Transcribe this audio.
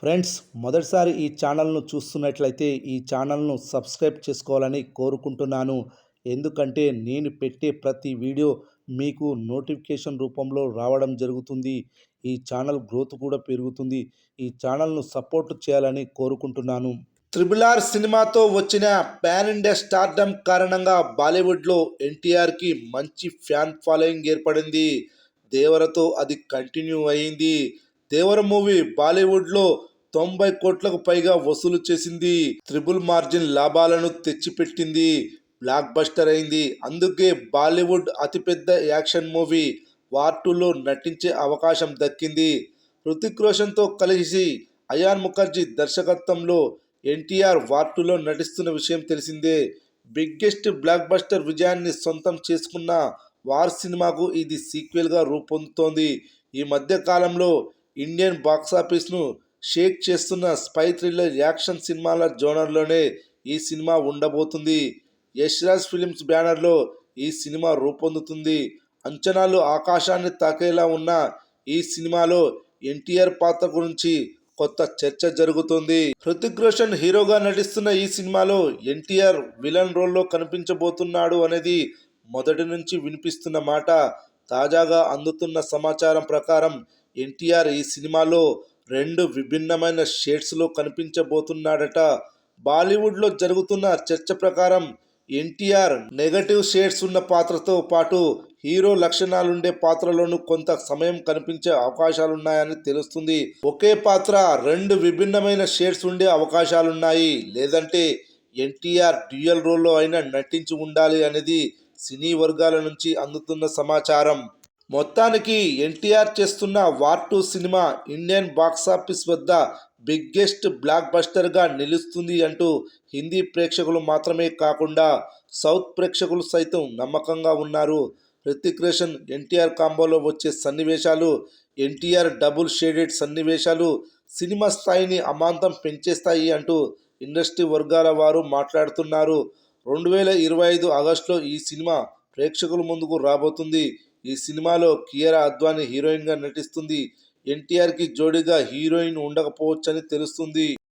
Friends, మొదటిసారి ఈ ఛానల్ను చూస్తున్నట్లయితే ఈ ఛానల్ను సబ్స్క్రైబ్ చేసుకోవాలని కోరుకుంటున్నాను. ఎందుకంటే నేను పెట్టే ప్రతి వీడియో మీకు నోటిఫికేషన్ రూపంలో రావడం జరుగుతుంది. ఈ ఛానల్ గ్రోత్ కూడా పెరుగుతుంది. ఈ ఛానల్ను సపోర్ట్ చేయాలని కోరుకుంటున్నాను. త్రిబుల్ ఆర్ సినిమాతో వచ్చిన పాన్ ఇండియా స్టార్డమ్ కారణంగా బాలీవుడ్లో ఎన్టీఆర్కి మంచి ఫ్యాన్ ఫాలోయింగ్ ఏర్పడింది. దేవరతో అది కంటిన్యూ అయింది. దేవర మూవీ బాలీవుడ్లో 90 కోట్లకు పైగా వసూలు చేసింది. త్రిబుల్ మార్జిన్ లాభాలను తెచ్చిపెట్టింది. బ్లాక్ బస్టర్ అయింది. అందుకే బాలీవుడ్ అతిపెద్ద యాక్షన్ మూవీ వార్ 2లో నటించే అవకాశం దక్కింది. హృతిక్ రోషన్తో కలిసి అయాన్ ముఖర్జీ దర్శకత్వంలో ఎన్టీఆర్ వార్ 2లో నటిస్తున్న విషయం తెలిసిందే. బిగ్గెస్ట్ బ్లాక్ బస్టర్ విజయాన్ని సొంతం చేసుకున్న వార్ సినిమాకు ఇది సీక్వెల్గా రూపొందుతోంది. ఈ మధ్య కాలంలో ఇండియన్ బాక్సాఫీస్ను షేక్ చేస్తున్న స్పై థ్రిల్లర్ యాక్షన్ సినిమాల జోనర్లోనే ఈ సినిమా ఉండబోతుంది. యష్ రాజ్ ఫిలిమ్స్ బ్యానర్లో ఈ సినిమా రూపొందుతుంది. అంచనాలు ఆకాశాన్ని తాకేలా ఉన్న ఈ సినిమాలో ఎన్టీఆర్ పాత్ర గురించి కొత్త చర్చ జరుగుతోంది. హృతిక్ రోషన్ హీరోగా నటిస్తున్న ఈ సినిమాలో ఎన్టీఆర్ విలన్ రోల్లో కనిపించబోతున్నాడు అనేది మొదటి నుంచి వినిపిస్తున్న మాట. తాజాగా అందుతున్న సమాచారం ప్రకారం ఎన్టీఆర్ ఈ సినిమాలో 2 విభిన్నమైన షేడ్స్లో కనిపించబోతున్నాడట. బాలీవుడ్లో జరుగుతున్న చర్చ ప్రకారం ఎన్టీఆర్ నెగటివ్ షేడ్స్ ఉన్న పాత్రతో పాటు హీరో లక్షణాలుండే పాత్రలోనూ కొంత సమయం కనిపించే అవకాశాలున్నాయని తెలుస్తుంది. ఒకే పాత్ర 2 విభిన్నమైన షేడ్స్ ఉండే అవకాశాలున్నాయి. లేదంటే ఎన్టీఆర్ డ్యూయల్ రోల్లో అయినా నటించి ఉండాలి అనేది సినీ వర్గాల నుంచి అందుతున్న సమాచారం. మొత్తానికి ఎన్టీఆర్ చేస్తున్న వార్ 2 సినిమా ఇండియన్ బాక్సాఫీస్ వద్ద బిగ్గెస్ట్ బ్లాక్ బస్టర్గా నిలుస్తుంది అంటూ హిందీ ప్రేక్షకులు మాత్రమే కాకుండా సౌత్ ప్రేక్షకులు సైతం నమ్మకంగా ఉన్నారు. హృతిక్ రోషన్ ఎన్టీఆర్ కాంబోలో వచ్చే సన్నివేశాలు, ఎన్టీఆర్ డబుల్ షేడెడ్ సన్నివేశాలు సినిమా స్థాయిని అమాంతం పెంచేస్తాయి అంటూ ఇండస్ట్రీ వర్గాల వారు మాట్లాడుతున్నారు. 2025 ఆగస్టులో ఈ సినిమా ప్రేక్షకుల ముందుకు రాబోతుంది. ఈ సినిమాలో కియారా అద్వానీ హీరోయిన్గా నటిస్తుంది. ఎన్టీఆర్కి జోడీగా హీరోయిన్ ఉండకపోవచ్చని తెలుస్తుంది.